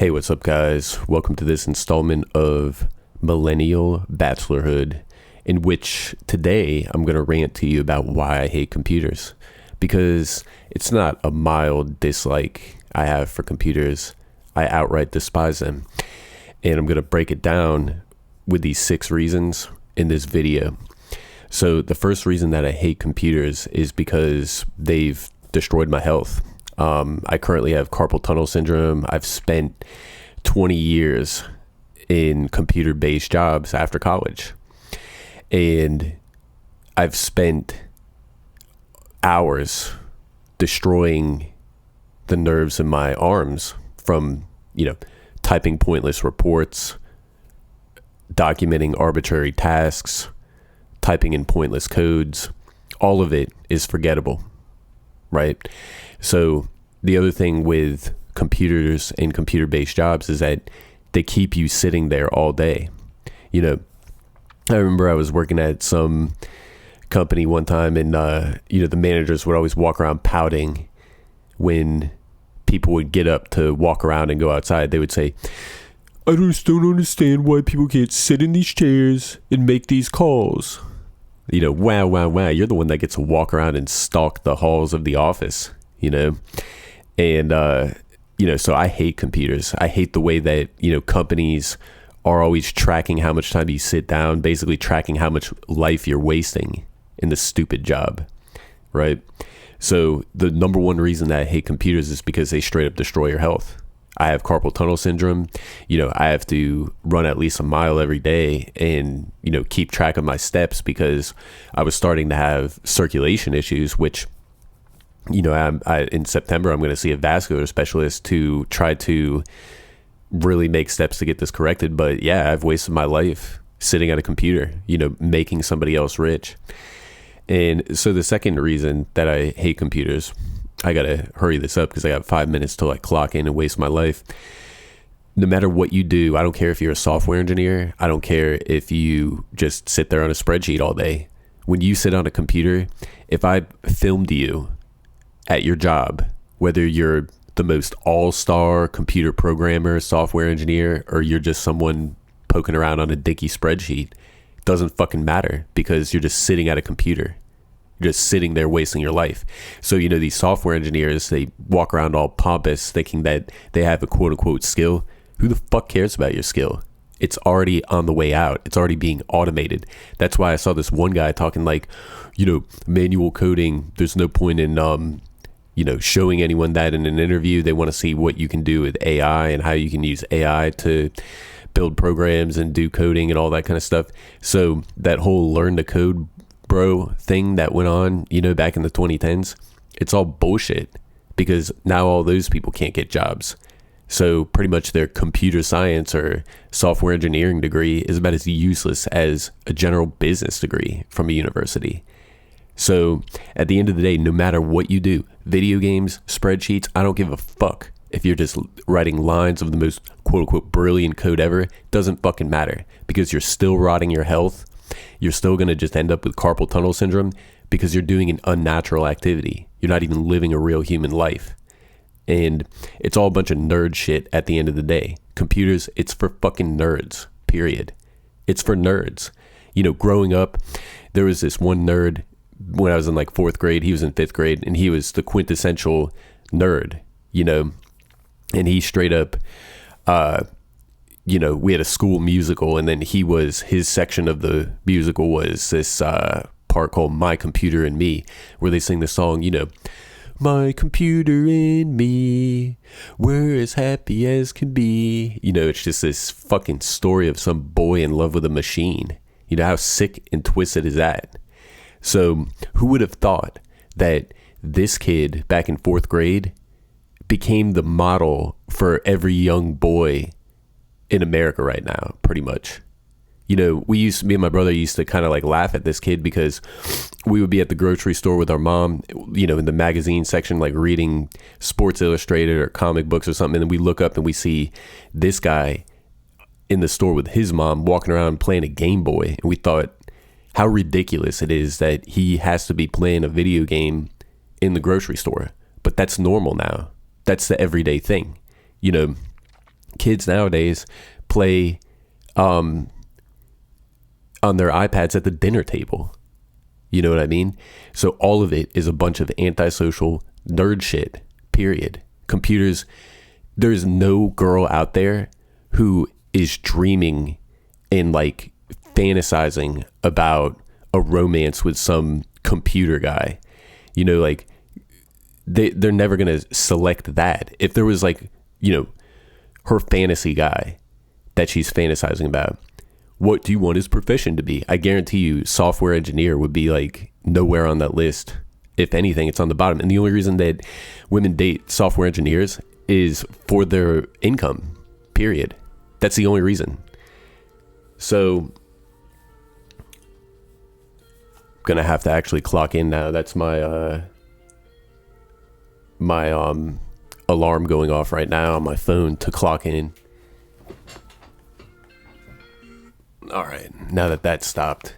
Hey, what's up, guys? Welcome to this installment of Millennial Bachelorhood, in which today I'm going to rant to you about why I hate computers. Because it's not a mild dislike I have for computers, I outright despise them. And I'm going to break it down with these 6 reasons in this video. So the first reason that I hate computers is because they've destroyed my health. I currently have carpal tunnel syndrome. I've spent 20 years in computer-based jobs after college. And I've spent hours destroying the nerves in my arms from, typing pointless reports, documenting arbitrary tasks, typing in pointless codes. All of it is forgettable, right? So the other thing with computers and computer-based jobs is that they keep you sitting there all day. I remember I was working at some company one time, and the managers would always walk around pouting when people would get up to walk around and go outside. They would say, "I just don't understand why people can't sit in these chairs and make these calls." Wow. You're the one that gets to walk around and stalk the halls of the office, And, so I hate computers. I hate the way that, companies are always tracking how much time you sit down, basically tracking how much life you're wasting in the stupid job, right? So the number one reason that I hate computers is because they straight up destroy your health. I have carpal tunnel syndrome. I have to run at least a mile every day and, keep track of my steps because I was starting to have circulation issues, which, in September, I'm going to see a vascular specialist to try to really make steps to get this corrected. But yeah, I've wasted my life sitting at a computer, making somebody else rich. And so the second reason that I hate computers, I got to hurry this up because I got 5 minutes till I clock in and waste my life. No matter what you do, I don't care if you're a software engineer. I don't care if you just sit there on a spreadsheet all day. When you sit on a computer, if I filmed you at your job, whether you're the most all-star computer programmer, software engineer, or you're just someone poking around on a dinky spreadsheet, it doesn't fucking matter because you're just sitting at a computer. You're just sitting there wasting your life. So, these software engineers, they walk around all pompous thinking that they have a quote-unquote skill. Who the fuck cares about your skill? It's already on the way out. It's already being automated. That's why I saw this one guy talking like, manual coding, there's no point in showing anyone that in an interview. They want to see what you can do with AI and how you can use AI to build programs and do coding and all that kind of stuff. So that whole learn to code bro thing that went on, back in the 2010s, it's all bullshit because now all those people can't get jobs. So pretty much their computer science or software engineering degree is about as useless as a general business degree from a university. So at the end of the day, no matter what you do, video games, spreadsheets, I don't give a fuck if you're just writing lines of the most quote-unquote brilliant code ever. It doesn't fucking matter because you're still rotting your health. You're still going to just end up with carpal tunnel syndrome because you're doing an unnatural activity. You're not even living a real human life. And it's all a bunch of nerd shit at the end of the day. Computers, it's for fucking nerds, period. It's for nerds. Growing up, there was this one nerd when I was in like 4th grade. He was in 5th grade and he was the quintessential nerd, and he straight up, we had a school musical, and then his section of the musical was this part called My Computer and Me, where they sing the song, my computer and me, we're as happy as can be. It's just this fucking story of some boy in love with a machine. How sick and twisted is that? So who would have thought that this kid back in 4th grade became the model for every young boy in America right now, pretty much. Me and my brother used to kind of like laugh at this kid because we would be at the grocery store with our mom, in the magazine section, like reading Sports Illustrated or comic books or something. And then we look up and we see this guy in the store with his mom walking around playing a Game Boy. And we thought how ridiculous it is that he has to be playing a video game in the grocery store. But that's normal now. That's the everyday thing. Kids nowadays play on their iPads at the dinner table. You know what I mean? So all of it is a bunch of antisocial nerd shit, period. Computers, there's no girl out there who is dreaming and like fantasizing about a romance with some computer guy. You know, like they're never going to select that. If there was like, you know, her fantasy guy that she's fantasizing about, what do you want his profession to be? I guarantee you software engineer would be like nowhere on that list. If anything, it's on the bottom. And the only reason that women date software engineers is for their income, period. That's the only reason. So I'm going to have to actually clock in now. That's my alarm going off right now on my phone to clock in. All right, now that that's stopped.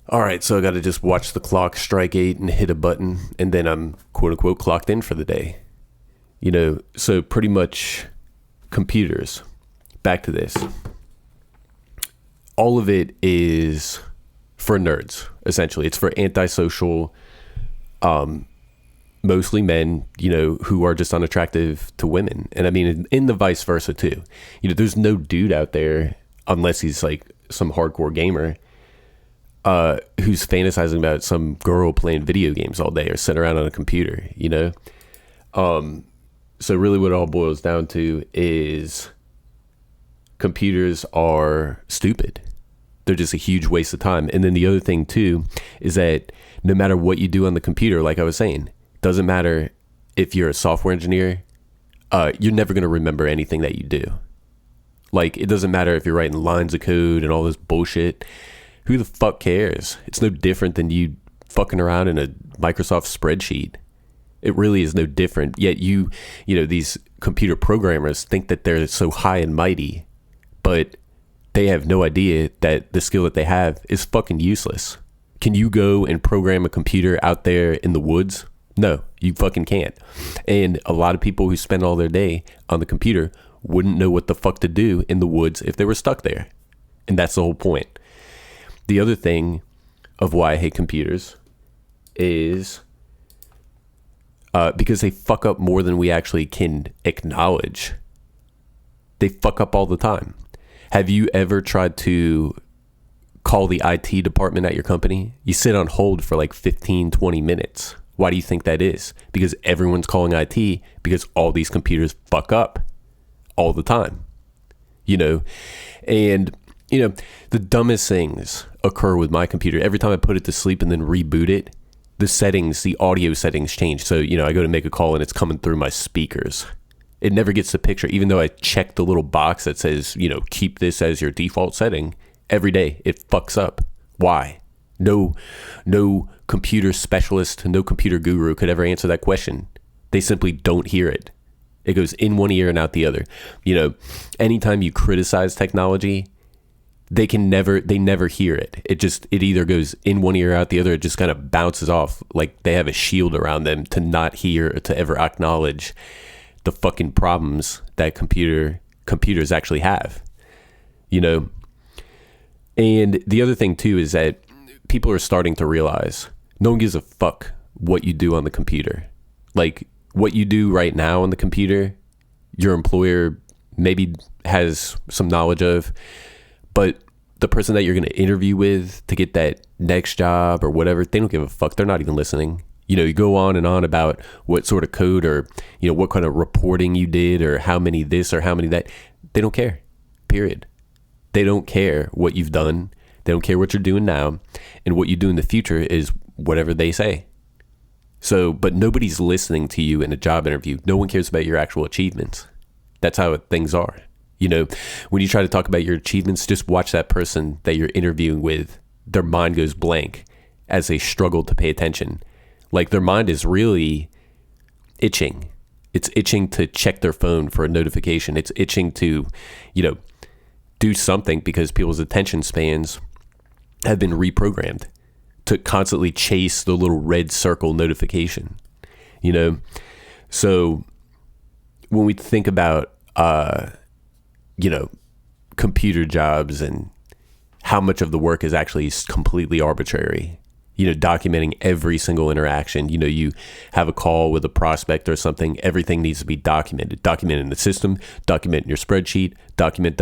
All right, so I got to just watch the clock strike 8 and hit a button, and then I'm quote unquote clocked in for the day. You know, so pretty much computers. Back to this. All of it is for nerds, essentially. It's for antisocial, mostly men, you know, who are just unattractive to women. And I mean, in the vice versa too. You know, there's no dude out there, unless he's like some hardcore gamer, who's fantasizing about some girl playing video games all day or sitting around on a computer, you know? So really what it all boils down to is computers are stupid. They're just a huge waste of time. And then the other thing too is that no matter what you do on the computer, like I was saying, doesn't matter if you're a software engineer, you're never going to remember anything that you do. Like, it doesn't matter if you're writing lines of code and all this bullshit. Who the fuck cares? It's no different than you fucking around in a Microsoft spreadsheet. It really is no different. Yet you know, these computer programmers think that they're so high and mighty, but they have no idea that the skill that they have is fucking useless. Can you go and program a computer out there in the woods? No, you fucking can't. And a lot of people who spend all their day on the computer wouldn't know what the fuck to do in the woods if they were stuck there. And that's the whole point. The other thing of why I hate computers is because they fuck up more than we actually can acknowledge. They fuck up all the time. Have you ever tried to call the IT department at your company? You sit on hold for like 15, 20 minutes. Why do you think that is? Because everyone's calling IT because all these computers fuck up all the time, you know? And, you know, the dumbest things occur with my computer. Every time I put it to sleep and then reboot it, the settings, the audio settings change. So, you know, I go to make a call and it's coming through my speakers. It never gets the picture, even though I check the little box that says, you know, keep this as your default setting. Every day it fucks up. Why? No computer specialist, no computer guru could ever answer that question. They simply don't hear it. It goes in one ear and out the other. You know, anytime you criticize technology, they never hear it. It either goes in one ear, out the other. It just kind of bounces off like they have a shield around them to not hear or to ever acknowledge the fucking problems that computers actually have, you know? And the other thing too is that people are starting to realize no one gives a fuck what you do on the computer. Like, what you do right now on the computer, your employer maybe has some knowledge of, but the person that you're going to interview with to get that next job or whatever, they don't give a fuck. They're not even listening. You know, you go on and on about what sort of code or, you know, what kind of reporting you did or how many this or how many that. They don't care, period. They don't care what you've done. They don't care what you're doing now. And what you do in the future is whatever they say. So, but nobody's listening to you in a job interview. No one cares about your actual achievements. That's how things are. You know, when you try to talk about your achievements, just watch that person that you're interviewing with. Their mind goes blank as they struggle to pay attention. Like, their mind is really itching. It's itching to check their phone for a notification. It's itching to, you know, do something because people's attention spans have been reprogrammed to constantly chase the little red circle notification, you know? So when we think about you know, computer jobs and how much of the work is actually completely arbitrary. You know, documenting every single interaction. You know, you have a call with a prospect or something, everything needs to be documented. Document in the system, document in your spreadsheet, document.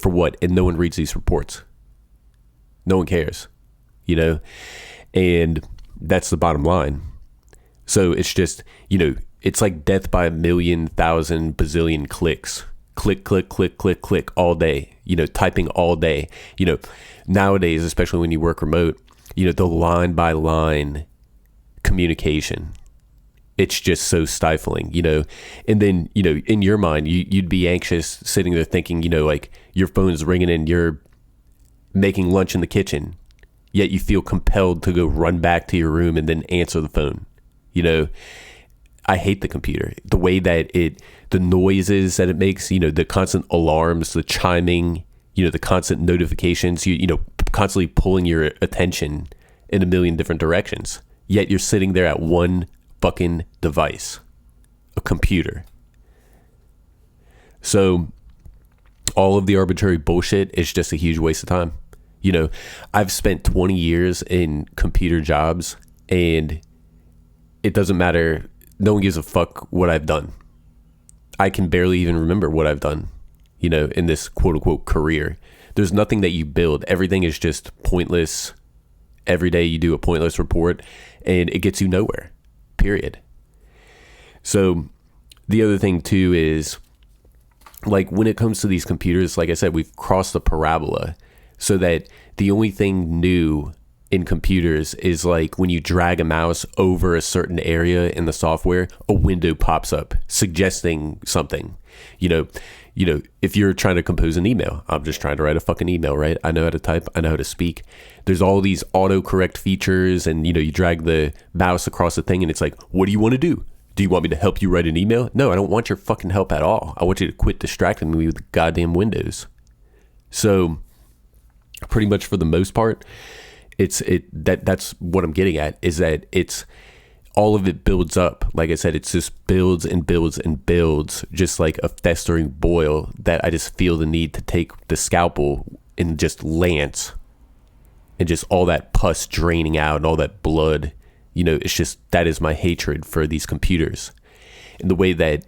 For what? And no one reads these reports. No one cares, you know? And that's the bottom line. So it's just, you know, it's like death by a million, thousand, bazillion clicks. Click all day, you know, typing all day. You know, nowadays, especially when you work remote, you know, the line by line communication, it's just so stifling, you know. And then, you know, in your mind, you'd be anxious sitting there thinking, you know, like your phone's ringing and you're making lunch in the kitchen, yet you feel compelled to go run back to your room and then answer the phone. You know, I hate the computer, the way that the noises that it makes, you know, the constant alarms, the chiming, you know, the constant notifications, you know, constantly pulling your attention in a million different directions. Yet you're sitting there at one fucking device, a computer. So all of the arbitrary bullshit is just a huge waste of time. You know, I've spent 20 years in computer jobs and it doesn't matter. No one gives a fuck what I've done. I can barely even remember what I've done, you know, in this quote unquote career. There's nothing that you build. Everything is just pointless. Every day you do a pointless report and it gets you nowhere, period. So the other thing too is, like, when it comes to these computers, like I said, we've crossed the parabola, so that the only thing new in computers is like when you drag a mouse over a certain area in the software, a window pops up suggesting something. You know, if you're trying to compose an email, I'm just trying to write a fucking email, right? I know how to type, I know how to speak. There's all these autocorrect features, and you know, you drag the mouse across the thing and it's like, what do you want to do? Do you want me to help you write an email? No, I don't want your fucking help at all. I want you to quit distracting me with goddamn windows. So pretty much for the most part, that's what I'm getting at, is that it's all of it builds up. Like I said, it's just builds and builds and builds, just like a festering boil that I just feel the need to take the scalpel and just lance, and just all that pus draining out and all that blood. You know, it's just, that is my hatred for these computers, and the way that,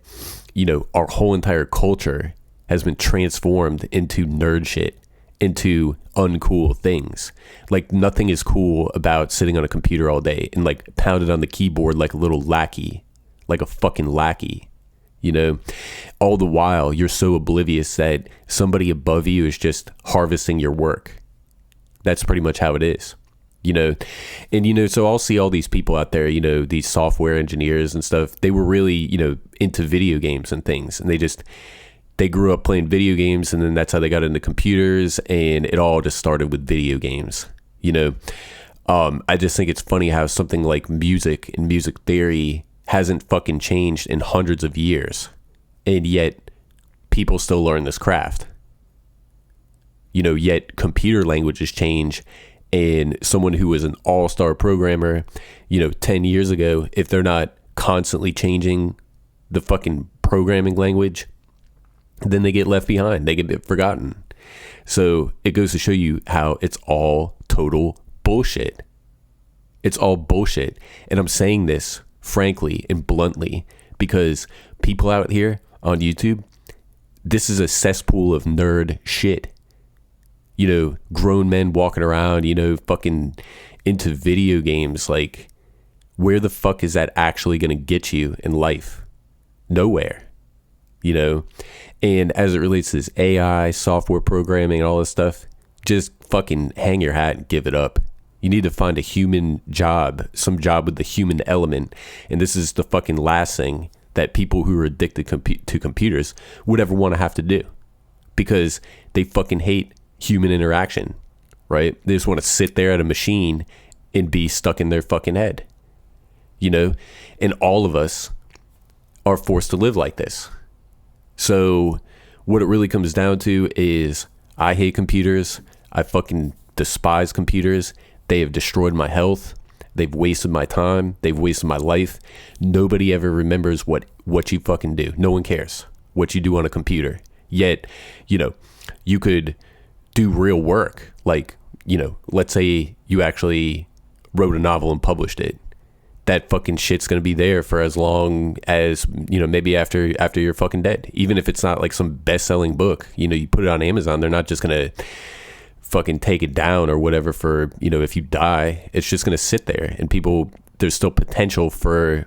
you know, our whole entire culture has been transformed into nerd shit, into uncool things. Like, nothing is cool about sitting on a computer all day and like pounding on the keyboard like a little lackey, like a fucking lackey, you know. All the while you're so oblivious that somebody above you is just harvesting your work. That's pretty much how it is, you know. And you know, so I'll see all these people out there, you know, these software engineers and stuff, they were really, you know, into video games and things, and they grew up playing video games, and then that's how they got into computers, and it all just started with video games, you know. I just think it's funny how something like music and music theory hasn't fucking changed in hundreds of years, and yet people still learn this craft. You know, yet computer languages change, and someone who was an all-star programmer, you know, 10 years ago, if they're not constantly changing the fucking programming language, then they get left behind. They get forgotten. So it goes to show you how it's all total bullshit. It's all bullshit. And I'm saying this frankly and bluntly because people out here on YouTube, this is a cesspool of nerd shit. You know, grown men walking around, you know, fucking into video games. Like, where the fuck is that actually going to get you in life? Nowhere. You know, and as it relates to this AI, software programming, and all this stuff, just fucking hang your hat and give it up. You need to find a human job, some job with the human element. And this is the fucking last thing that people who are addicted to computers would ever want to have to do, because they fucking hate human interaction, right? They just want to sit there at a machine and be stuck in their fucking head, you know? And all of us are forced to live like this. So what it really comes down to is, I hate computers. I fucking despise computers. They have destroyed my health. They've wasted my time. They've wasted my life. Nobody ever remembers what you fucking do. No one cares. what you do on a computer. Yet, you could do real work. Like, let's say you actually wrote a novel and published it. That fucking shit's gonna be there for as long as, maybe after you're fucking dead. Even if it's not like some best-selling book, you put it on Amazon, they're not just gonna fucking take it down or whatever for, if you die. It's just gonna sit there, and there's still potential for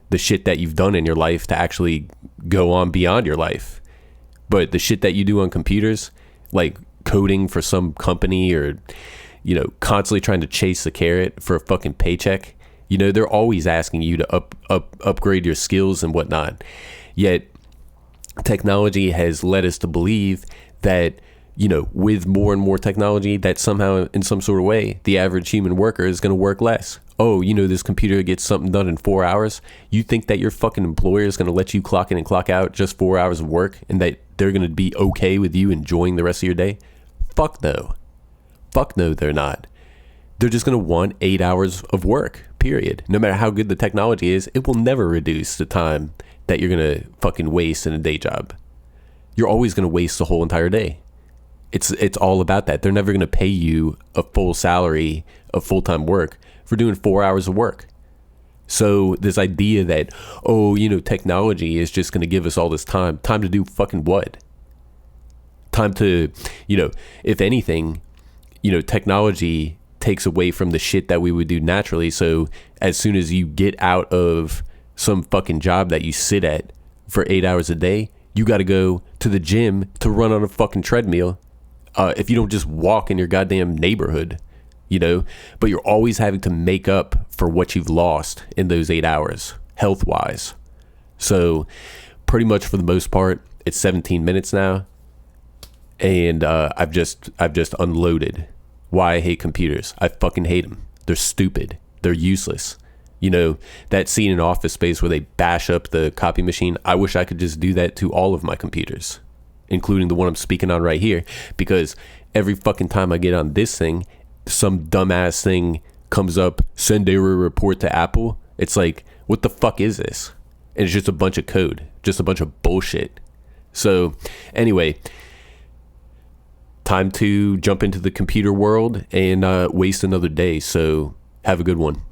the shit that you've done in your life to actually go on beyond your life. But the shit that you do on computers, like coding for some company or, constantly trying to chase the carrot for a fucking paycheck, they're always asking you to upgrade your skills and whatnot. Yet technology has led us to believe that, with more and more technology, that somehow in some sort of way, the average human worker is going to work less. Oh, this computer gets something done in 4 hours. You think that your fucking employer is going to let you clock in and clock out just 4 hours of work and that they're going to be okay with you enjoying the rest of your day? Fuck no. Fuck no, they're not. They're just going to want 8 hours of work, period. No matter how good the technology is, it will never reduce the time that you're going to fucking waste in a day job. You're always going to waste the whole entire day. It's all about that. They're never going to pay you a full salary of full-time work for doing 4 hours of work. So this idea that, technology is just going to give us all this time to do fucking what? Time to, if anything, technology takes away from the shit that we would do naturally. So as soon as you get out of some fucking job that you sit at for 8 hours a day, you got to go to the gym to run on a fucking treadmill. If you don't just walk in your goddamn neighborhood, but you're always having to make up for what you've lost in those 8 hours health wise. So pretty much for the most part, it's 17 minutes now. And I've just unloaded why I hate computers. I fucking hate them. They're stupid. They're useless. That scene in Office Space where they bash up the copy machine, I wish I could just do that to all of my computers, including the one I'm speaking on right here, because every fucking time I get on this thing, some dumbass thing comes up, send error report to Apple. It's like, what the fuck is this? And it's just a bunch of code, just a bunch of bullshit. So anyway, time to jump into the computer world and waste another day. So have a good one.